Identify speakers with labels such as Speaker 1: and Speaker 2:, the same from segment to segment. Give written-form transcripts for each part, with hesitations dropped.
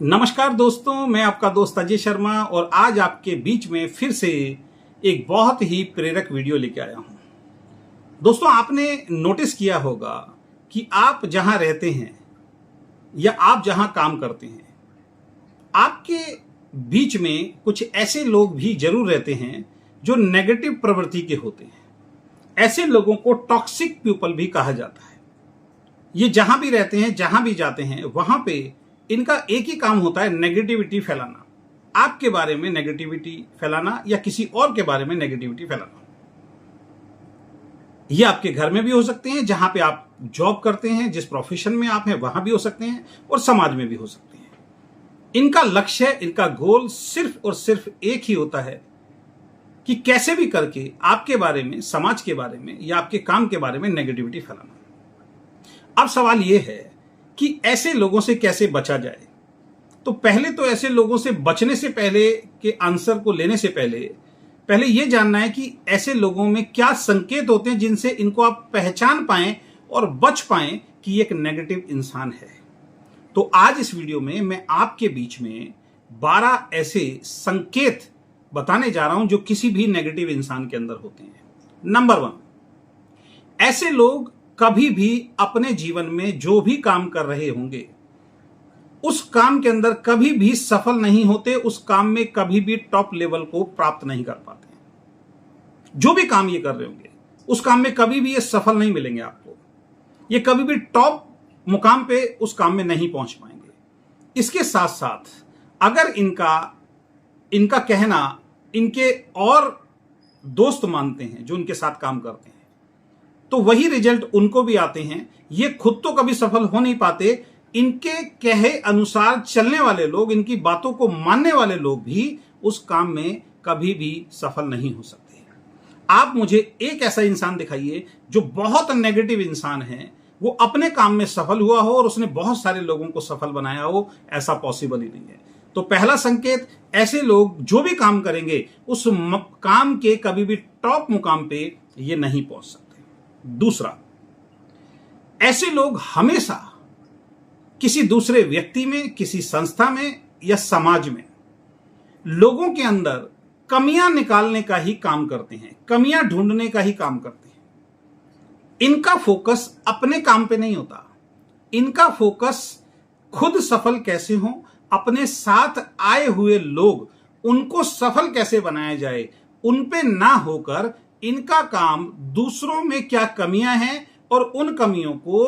Speaker 1: नमस्कार दोस्तों, मैं आपका दोस्त अजय शर्मा और आज आपके बीच में फिर से एक बहुत ही प्रेरक वीडियो लेके आया हूं। दोस्तों, आपने नोटिस किया होगा कि आप जहां रहते हैं या आप जहां काम करते हैं, आपके बीच में कुछ ऐसे लोग भी जरूर रहते हैं जो नेगेटिव प्रवृत्ति के होते हैं। ऐसे लोगों को टॉक्सिक पीपल भी कहा जाता है। ये जहां भी रहते हैं, जहां भी जाते हैं, वहां पे इनका एक ही काम होता है, नेगेटिविटी फैलाना। आपके बारे में नेगेटिविटी फैलाना या किसी और के बारे में नेगेटिविटी फैलाना। ये आपके घर में भी हो सकते हैं, जहां पे आप जॉब करते हैं, जिस प्रोफेशन में आप हैं वहां भी हो सकते हैं, और समाज में भी हो सकते हैं। इनका लक्ष्य, इनका गोल सिर्फ और सिर्फ एक ही होता है कि कैसे भी करके आपके बारे में, समाज के बारे में या आपके काम के बारे में नेगेटिविटी फैलाना। अब सवाल यह है कि ऐसे लोगों से कैसे बचा जाए। तो पहले तो ऐसे लोगों से बचने से पहले के आंसर को लेने से पहले यह जानना है कि ऐसे लोगों में क्या संकेत होते हैं जिनसे इनको आप पहचान पाएं और बच पाएं कि ये एक नेगेटिव इंसान है। तो आज इस वीडियो में मैं आपके बीच में 12 ऐसे संकेत बताने जा रहा हूं जो किसी भी नेगेटिव इंसान के अंदर होते हैं। नंबर 1, ऐसे लोग कभी भी अपने जीवन में जो भी काम कर रहे होंगे उस काम के अंदर कभी भी सफल नहीं होते, उस काम में कभी भी टॉप लेवल को प्राप्त नहीं कर पाते। जो भी काम ये कर रहे होंगे उस काम में कभी भी ये सफल नहीं मिलेंगे आपको। ये कभी भी टॉप मुकाम पे उस काम में नहीं पहुंच पाएंगे। इसके साथ साथ अगर इनका कहना इनके और दोस्त मानते हैं जो उनके साथ काम करते हैं, तो वही रिजल्ट उनको भी आते हैं। ये खुद तो कभी सफल हो नहीं पाते, इनके कहे अनुसार चलने वाले लोग, इनकी बातों को मानने वाले लोग भी उस काम में कभी भी सफल नहीं हो सकते। आप मुझे एक ऐसा इंसान दिखाइए जो बहुत नेगेटिव इंसान है, वो अपने काम में सफल हुआ हो और उसने बहुत सारे लोगों को सफल बनाया हो। ऐसा पॉसिबल ही नहीं है। तो पहला संकेत, ऐसे लोग जो भी काम करेंगे उस काम के कभी भी टॉप मुकाम पे ये नहीं पहुंच सकते। दूसरा, ऐसे लोग हमेशा किसी दूसरे व्यक्ति में, किसी संस्था में या समाज में लोगों के अंदर कमियां निकालने का ही काम करते हैं, कमियां ढूंढने का ही काम करते हैं। इनका फोकस अपने काम पे नहीं होता। इनका फोकस खुद सफल कैसे हो, अपने साथ आए हुए लोग उनको सफल कैसे बनाया जाए, उन पे ना होकर इनका काम दूसरों में क्या कमियां हैं और उन कमियों को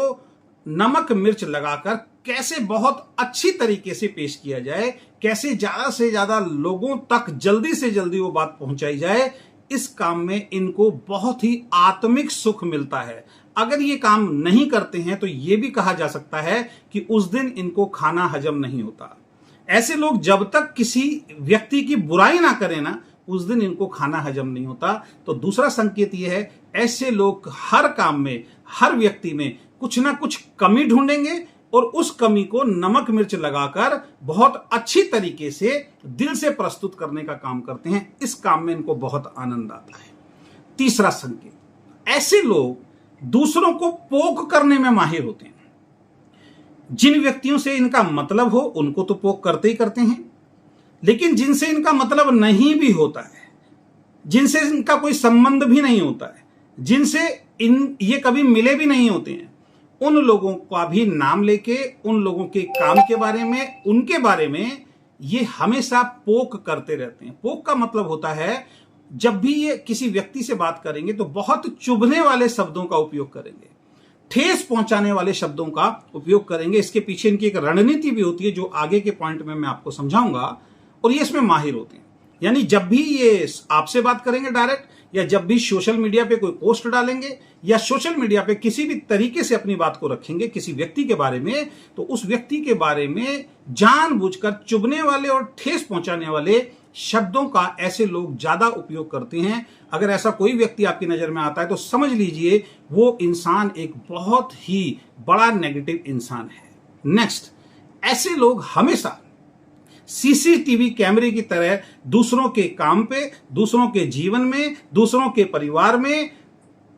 Speaker 1: नमक मिर्च लगाकर कैसे बहुत अच्छी तरीके से पेश किया जाए, कैसे ज्यादा से ज्यादा लोगों तक जल्दी से जल्दी वो बात पहुंचाई जाए, इस काम में इनको बहुत ही आत्मिक सुख मिलता है। अगर ये काम नहीं करते हैं तो ये भी कहा जा सकता है कि उस दिन इनको खाना हजम नहीं होता। ऐसे लोग जब तक किसी व्यक्ति की बुराई ना करें ना, उस दिन इनको खाना हजम नहीं होता। तो दूसरा संकेत यह है, ऐसे लोग हर काम में, हर व्यक्ति में कुछ ना कुछ कमी ढूंढेंगे और उस कमी को नमक मिर्च लगाकर बहुत अच्छी तरीके से दिल से प्रस्तुत करने का काम करते हैं। इस काम में इनको बहुत आनंद आता है। तीसरा संकेत, ऐसे लोग दूसरों को पोक करने में माहिर होते हैं। जिन व्यक्तियों से इनका मतलब हो उनको तो पोक करते ही करते हैं, लेकिन जिनसे इनका मतलब नहीं भी होता है, जिनसे इनका कोई संबंध भी नहीं होता है, जिनसे ये कभी मिले भी नहीं होते हैं, उन लोगों का भी नाम लेके, उन लोगों के काम के बारे में, उनके बारे में ये हमेशा पोक करते रहते हैं। पोक का मतलब होता है, जब भी ये किसी व्यक्ति से बात करेंगे तो बहुत चुभने वाले शब्दों का उपयोग करेंगे, ठेस पहुंचाने वाले शब्दों का उपयोग करेंगे। इसके पीछे इनकी एक रणनीति भी होती है जो आगे के पॉइंट में मैं आपको समझाऊंगा, और ये इसमें माहिर होते हैं। यानी जब भी ये आपसे बात करेंगे डायरेक्ट, या जब भी सोशल मीडिया पे कोई पोस्ट डालेंगे या सोशल मीडिया पे किसी भी तरीके से अपनी बात को रखेंगे किसी व्यक्ति के बारे में, तो उस व्यक्ति के बारे में जानबूझकर चुभने वाले और ठेस पहुंचाने वाले शब्दों का ऐसे लोग ज्यादा उपयोग करते हैं। अगर ऐसा कोई व्यक्ति आपकी नजर में आता है तो समझ लीजिए वो इंसान एक बहुत ही बड़ा नेगेटिव इंसान है। नेक्स्ट, ऐसे लोग हमेशा सीसीटीवी कैमरे की तरह दूसरों के काम पे, दूसरों के जीवन में, दूसरों के परिवार में,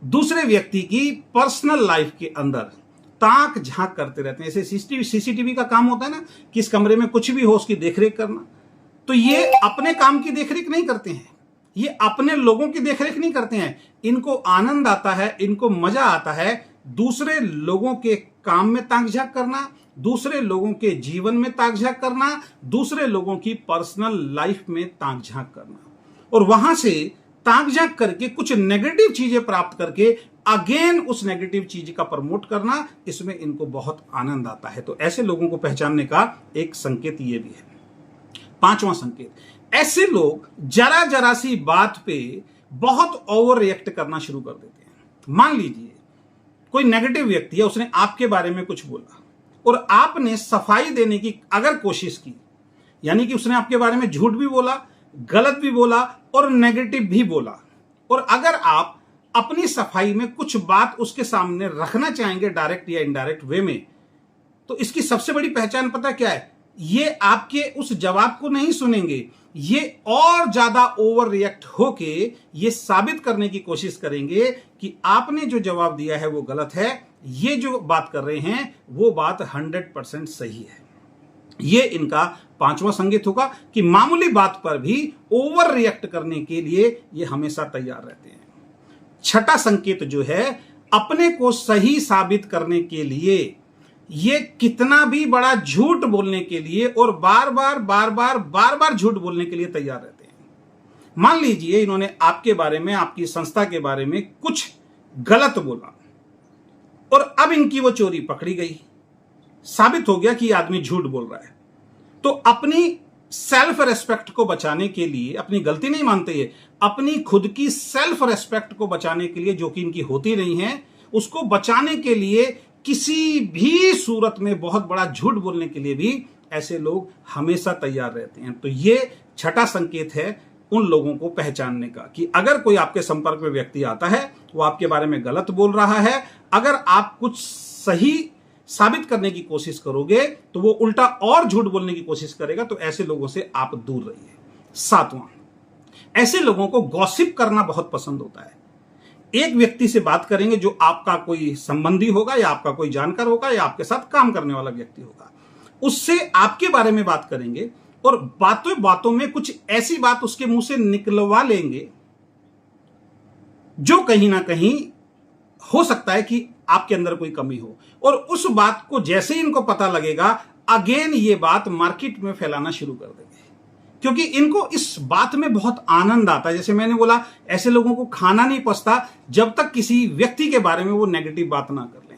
Speaker 1: दूसरे व्यक्ति की पर्सनल लाइफ के अंदर ताक झांक करते रहते हैं। जैसे सीसीटीवी का काम होता है ना, कि इस कमरे में कुछ भी हो उसकी देखरेख करना, तो ये अपने काम की देखरेख नहीं करते हैं, ये अपने लोगों की देखरेख नहीं करते हैं। इनको आनंद आता है, इनको मजा आता है दूसरे लोगों के काम में ताक झांक करना, दूसरे लोगों के जीवन में ताक झांक करना, दूसरे लोगों की पर्सनल लाइफ में ताक झांक करना, और वहां से ताक झांक करके कुछ नेगेटिव चीजें प्राप्त करके अगेन उस नेगेटिव चीज का प्रमोट करना, इसमें इनको बहुत आनंद आता है। तो ऐसे लोगों को पहचानने का एक संकेत ये भी है। पांचवा संकेत, ऐसे लोग जरा जरा सी बात पे बहुत ओवर रिएक्ट करना शुरू कर देते हैं। मान लीजिए कोई नेगेटिव व्यक्ति है, उसने आपके बारे में कुछ बोला और आपने सफाई देने की अगर कोशिश की, यानी कि उसने आपके बारे में झूठ भी बोला, गलत भी बोला और नेगेटिव भी बोला, और अगर आप अपनी सफाई में कुछ बात उसके सामने रखना चाहेंगे डायरेक्ट या इनडायरेक्ट वे में, तो इसकी सबसे बड़ी पहचान पता क्या है? ये आपके उस जवाब को नहीं सुनेंगे, ये और ज्यादा ओवर रिएक्ट होके ये साबित करने की कोशिश करेंगे कि आपने जो जवाब दिया है वो गलत है, ये जो बात कर रहे हैं वो बात 100% सही है। ये इनका पांचवा संकेत होगा कि मामूली बात पर भी ओवर रिएक्ट करने के लिए ये हमेशा तैयार रहते हैं। छठा संकेत जो है, अपने को सही साबित करने के लिए ये कितना भी बड़ा झूठ बोलने के लिए और बार बार झूठ बोलने के लिए तैयार रहते हैं। मान लीजिए इन्होंने आपके बारे में, आपकी संस्था के बारे में कुछ गलत बोला और अब इनकी वो चोरी पकड़ी गई, साबित हो गया कि आदमी झूठ बोल रहा है। तो अपनी सेल्फ रेस्पेक्ट को बचाने के लिए, अपनी गलती नहीं मानते ये, अपनी खुद की सेल्फ रेस्पेक्ट को बचाने के लिए, जो कि इनकी होती नहीं है, उसको बचाने के लिए किसी भी सूरत में बहुत बड़ा झूठ बोलने के लिए भी ऐसे लोग हमेशा तैयार रहते हैं। तो ये छठा संकेत है उन लोगों को पहचानने का कि अगर कोई आपके संपर्क में व्यक्ति आता है, वो आपके बारे में गलत बोल रहा है, अगर आप कुछ सही साबित करने की कोशिश करोगे तो वो उल्टा और झूठ बोलने की कोशिश करेगा, तो ऐसे लोगों से आप दूर रहिए। सातवां, ऐसे लोगों को गॉसिप करना बहुत पसंद होता है। एक व्यक्ति से बात करेंगे जो आपका कोई संबंधी होगा या आपका कोई जानकार होगा या आपके साथ काम करने वाला व्यक्ति होगा, उससे आपके बारे में बात करेंगे और बातों बातों में कुछ ऐसी बात उसके मुंह से निकलवा लेंगे जो कहीं ना कहीं हो सकता है कि आपके अंदर कोई कमी हो, और उस बात को जैसे ही इनको पता लगेगा अगेन ये बात मार्केट में फैलाना शुरू कर देंगे, क्योंकि इनको इस बात में बहुत आनंद आता है। जैसे मैंने बोला, ऐसे लोगों को खाना नहीं पचता जब तक किसी व्यक्ति के बारे में वो नेगेटिव बात ना कर लें।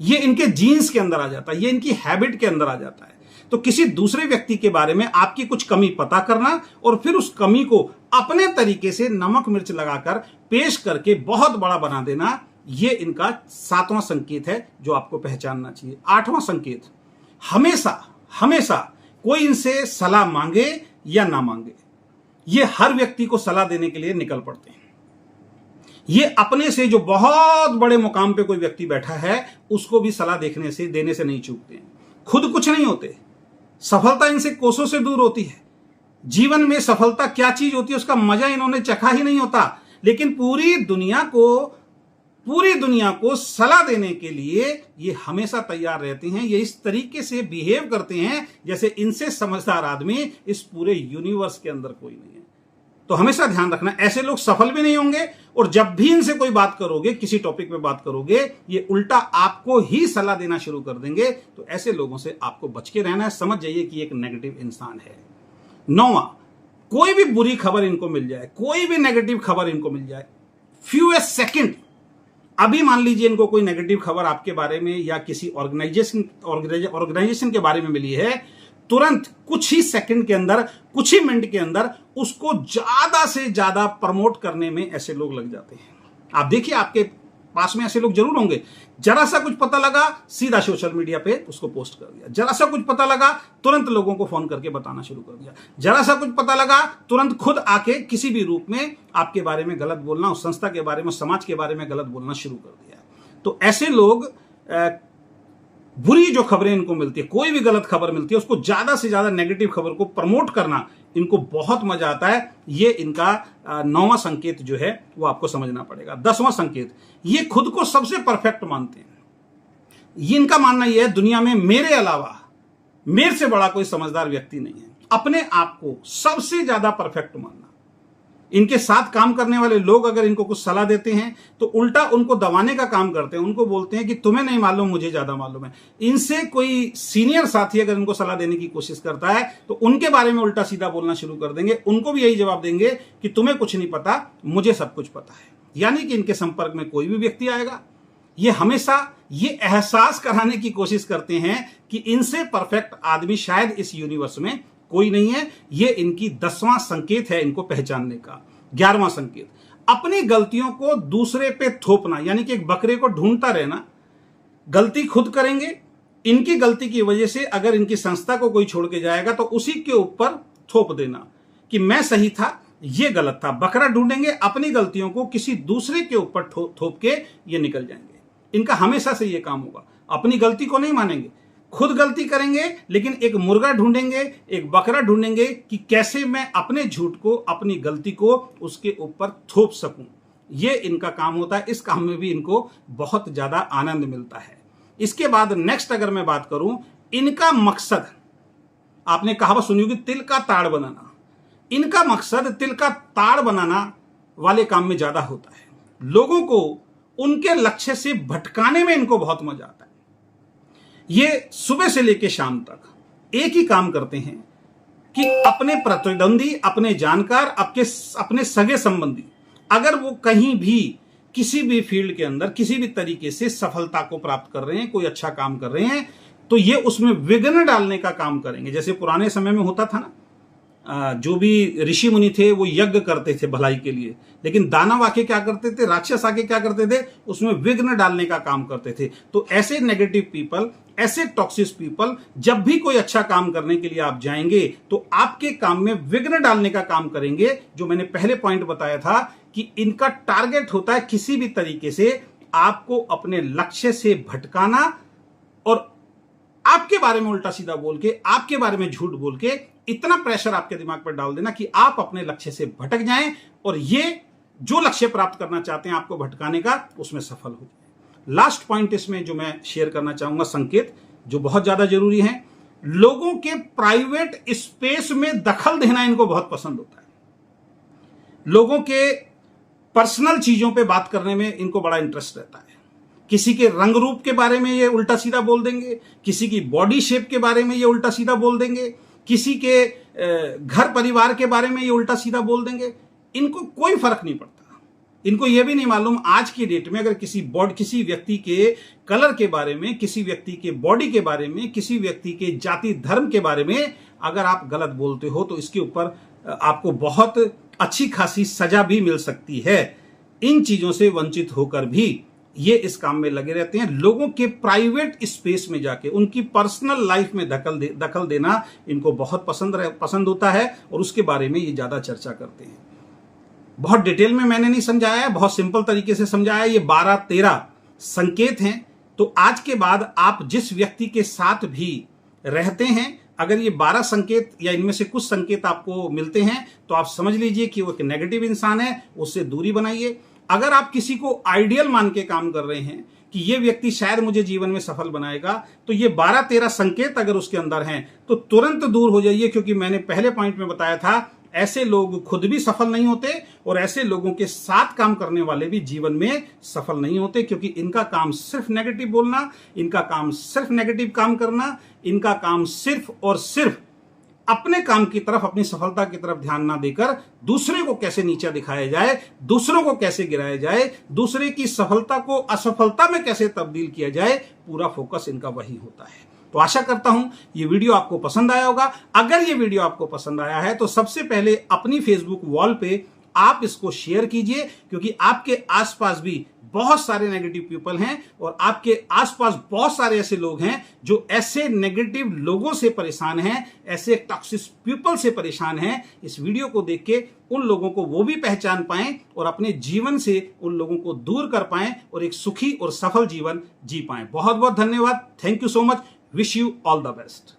Speaker 1: ये इनके जीन्स के अंदर आ जाता है, ये इनकी हैबिट के अंदर आ जाता है। तो किसी दूसरे व्यक्ति के बारे में आपकी कुछ कमी पता करना और फिर उस कमी को अपने तरीके से नमक मिर्च लगाकर पेश करके बहुत बड़ा बना देना, ये इनका सातवां संकेत है जो आपको पहचानना चाहिए। आठवां संकेत, हमेशा कोई इनसे सलाह मांगे या ना मांगे, ये हर व्यक्ति को सलाह देने के लिए निकल पड़ते हैं। ये अपने से जो बहुत बड़े मुकाम पे कोई व्यक्ति बैठा है उसको भी सलाह देने से नहीं चूकते हैं। खुद कुछ नहीं होते, सफलता इनसे कोसों से दूर होती है। जीवन में सफलता क्या चीज होती है उसका मजा इन्होंने चखा ही नहीं होता, लेकिन पूरी दुनिया को सलाह देने के लिए ये हमेशा तैयार रहते हैं। ये इस तरीके से बिहेव करते हैं जैसे इनसे समझदार आदमी इस पूरे यूनिवर्स के अंदर कोई नहीं है। तो हमेशा ध्यान रखना, ऐसे लोग सफल भी नहीं होंगे, और जब भी इनसे कोई बात करोगे, किसी टॉपिक पे बात करोगे, ये उल्टा आपको ही सलाह देना शुरू कर देंगे। तो ऐसे लोगों से आपको बच के रहना है, समझ जाइए कि एक नेगेटिव इंसान है। 9वां, कोई भी बुरी खबर इनको मिल जाए, कोई भी नेगेटिव खबर इनको मिल जाए, फ्यू सेकंड, अभी मान लीजिए इनको कोई नेगेटिव खबर आपके बारे में या किसी ऑर्गेनाइजेशन के बारे में मिली है, तुरंत कुछ ही सेकंड के अंदर, कुछ ही मिनट के अंदर उसको ज्यादा से ज्यादा प्रमोट करने में ऐसे लोग लग जाते हैं। आप देखिए, आपके पास में ऐसे लोग जरूर होंगे। जरा सा कुछ पता लगा, सीधा सोशल मीडिया पे उसको पोस्ट कर दिया। जरा सा कुछ पता लगा, तुरंत लोगों को फोन करके बताना शुरू कर दिया। जरा सा कुछ पता लगा, तुरंत खुद आके किसी भी रूप में आपके बारे में गलत बोलना, उस संस्था के बारे में, समाज के बारे में गलत बोलना शुरू कर दिया। तो ऐसे लोग बुरी जो खबरें इनको मिलती है, कोई भी गलत खबर मिलती है, उसको ज्यादा से ज्यादा नेगेटिव खबर को प्रमोट करना इनको बहुत मजा आता है। ये इनका 9वां संकेत जो है वो आपको समझना पड़ेगा। 10वां संकेत, ये खुद को सबसे परफेक्ट मानते हैं। ये इनका मानना यह है दुनिया में मेरे अलावा मेरे से बड़ा कोई समझदार व्यक्ति नहीं है। अपने आप को सबसे ज्यादा परफेक्ट मानना। इनके साथ काम करने वाले लोग अगर इनको कुछ सलाह देते हैं तो उल्टा उनको दबाने का काम करते हैं। उनको बोलते हैं कि तुम्हें नहीं मालूम, मुझे ज्यादा मालूम है। इनसे कोई सीनियर साथी अगर इनको सलाह देने की कोशिश करता है तो उनके बारे में उल्टा सीधा बोलना शुरू कर देंगे। उनको भी यही जवाब देंगे कि तुम्हें कुछ नहीं पता, मुझे सब कुछ पता है। यानी कि इनके संपर्क में कोई भी व्यक्ति आएगा, ये हमेशा ये एहसास कराने की कोशिश करते हैं कि इनसे परफेक्ट आदमी शायद इस यूनिवर्स में कोई नहीं है। ये इनकी 10वां संकेत है इनको पहचानने का। 11वां संकेत, अपनी गलतियों को दूसरे पे थोपना। यानी कि एक बकरे को ढूंढता रहना। गलती खुद करेंगे, इनकी गलती की वजह से अगर इनकी संस्था को कोई छोड़ के जाएगा तो उसी के ऊपर थोप देना कि मैं सही था, ये गलत था। बकरा ढूंढेंगे, अपनी गलतियों को किसी दूसरे के ऊपर थोप के ये निकल जाएंगे। इनका हमेशा से ये काम होगा। अपनी गलती को नहीं मानेंगे, खुद गलती करेंगे, लेकिन एक मुर्गा ढूंढेंगे, एक बकरा ढूंढेंगे कि कैसे मैं अपने झूठ को, अपनी गलती को उसके ऊपर थोप सकूं। ये इनका काम होता है। इस काम में भी इनको बहुत ज्यादा आनंद मिलता है। इसके बाद नेक्स्ट अगर मैं बात करूं, इनका मकसद, आपने कहावत सुनी होगी तिल का ताड़ बनाना। इनका मकसद तिल का ताड़ बनाना वाले काम में ज्यादा होता है। लोगों को उनके लक्ष्य से भटकाने में इनको बहुत मजा आता है। ये सुबह से लेकर शाम तक एक ही काम करते हैं कि अपने प्रतिद्वंदी, अपने जानकार, अपने सगे संबंधी अगर वो कहीं भी किसी भी फील्ड के अंदर किसी भी तरीके से सफलता को प्राप्त कर रहे हैं, कोई अच्छा काम कर रहे हैं, तो ये उसमें विघ्न डालने का काम करेंगे। जैसे पुराने समय में होता था ना, जो भी ऋषि मुनि थे वो यज्ञ करते थे भलाई के लिए, लेकिन दानव आके क्या करते थे, राक्षस आके क्या करते थे, उसमें विघ्न डालने का काम करते थे। तो ऐसे नेगेटिव पीपल, ऐसे टॉक्सिक पीपल, जब भी कोई अच्छा काम करने के लिए आप जाएंगे तो आपके काम में विघ्न डालने का काम करेंगे। जो मैंने पहले पॉइंट बताया था कि इनका टारगेट होता है किसी भी तरीके से आपको अपने लक्ष्य से भटकाना और आपके बारे में उल्टा सीधा बोल के, आपके बारे में झूठ बोल के इतना प्रेशर आपके दिमाग पर डाल देना कि आप अपने लक्ष्य से भटक जाएं और ये जो लक्ष्य प्राप्त करना चाहते हैं आपको भटकाने का, उसमें सफल हो जाए। लास्ट पॉइंट इसमें जो मैं शेयर करना चाहूंगा, संकेत जो बहुत ज्यादा जरूरी है, लोगों के प्राइवेट स्पेस में दखल देना इनको बहुत पसंद होता है। लोगों के पर्सनल चीजों पे बात करने में इनको बड़ा इंटरेस्ट रहता है। किसी के रंग रूप के बारे में ये उल्टा सीधा बोल देंगे, किसी की बॉडी शेप के बारे में ये उल्टा सीधा बोल देंगे, किसी के घर परिवार के बारे में ये उल्टा सीधा बोल देंगे। इनको कोई फर्क नहीं पड़ता। इनको ये भी नहीं मालूम आज की डेट में अगर किसी व्यक्ति के कलर के बारे में, किसी व्यक्ति के बॉडी के बारे में, किसी व्यक्ति के जाति धर्म के बारे में अगर आप गलत बोलते हो तो इसके ऊपर आपको बहुत अच्छी खासी सजा भी मिल सकती है। इन चीजों से वंचित होकर भी ये इस काम में लगे रहते हैं। लोगों के प्राइवेट स्पेस में जाके उनकी पर्सनल लाइफ में दखल देना इनको बहुत पसंद होता है और उसके बारे में ये ज्यादा चर्चा करते हैं। बहुत डिटेल में मैंने नहीं समझाया है, बहुत सिंपल तरीके से समझाया। ये 12-13 संकेत हैं। तो आज के बाद आप जिस व्यक्ति के साथ भी रहते हैं, अगर ये 12 संकेत या इनमें से कुछ संकेत आपको मिलते हैं तो आप समझ लीजिए कि वो एक नेगेटिव इंसान है, उससे दूरी बनाइए। अगर आप किसी को आइडियल मान के काम कर रहे हैं कि ये व्यक्ति शायद मुझे जीवन में सफल बनाएगा, तो ये 12-13 संकेत अगर उसके अंदर हैं तो तुरंत दूर हो जाइए। क्योंकि मैंने पहले पॉइंट में बताया था, ऐसे लोग खुद भी सफल नहीं होते और ऐसे लोगों के साथ काम करने वाले भी जीवन में सफल नहीं होते। क्योंकि इनका काम सिर्फ नेगेटिव बोलना, इनका काम सिर्फ नेगेटिव काम करना, इनका काम सिर्फ और सिर्फ अपने काम की तरफ, अपनी सफलता की तरफ ध्यान ना देकर दूसरे को कैसे नीचा दिखाया जाए, दूसरों को कैसे गिराया जाए, दूसरे की सफलता को असफलता में कैसे तब्दील किया जाए, पूरा फोकस इनका वही होता है। तो आशा करता हूं ये वीडियो आपको पसंद आया होगा। अगर ये वीडियो आपको पसंद आया है तो सबसे पहले अपनी फेसबुक वॉल पे आप इसको शेयर कीजिए, क्योंकि आपके आसपास भी बहुत सारे नेगेटिव पीपल हैं और आपके आसपास बहुत सारे ऐसे लोग हैं जो ऐसे नेगेटिव लोगों से परेशान हैं, ऐसे टॉक्सिक पीपल से परेशान हैं। इस वीडियो को देख के उन लोगों को वो भी पहचान पाएं और अपने जीवन से उन लोगों को दूर कर पाएं और एक सुखी और सफल जीवन जी पाएं। बहुत बहुत धन्यवाद। Thank you so much. Wish you all the best.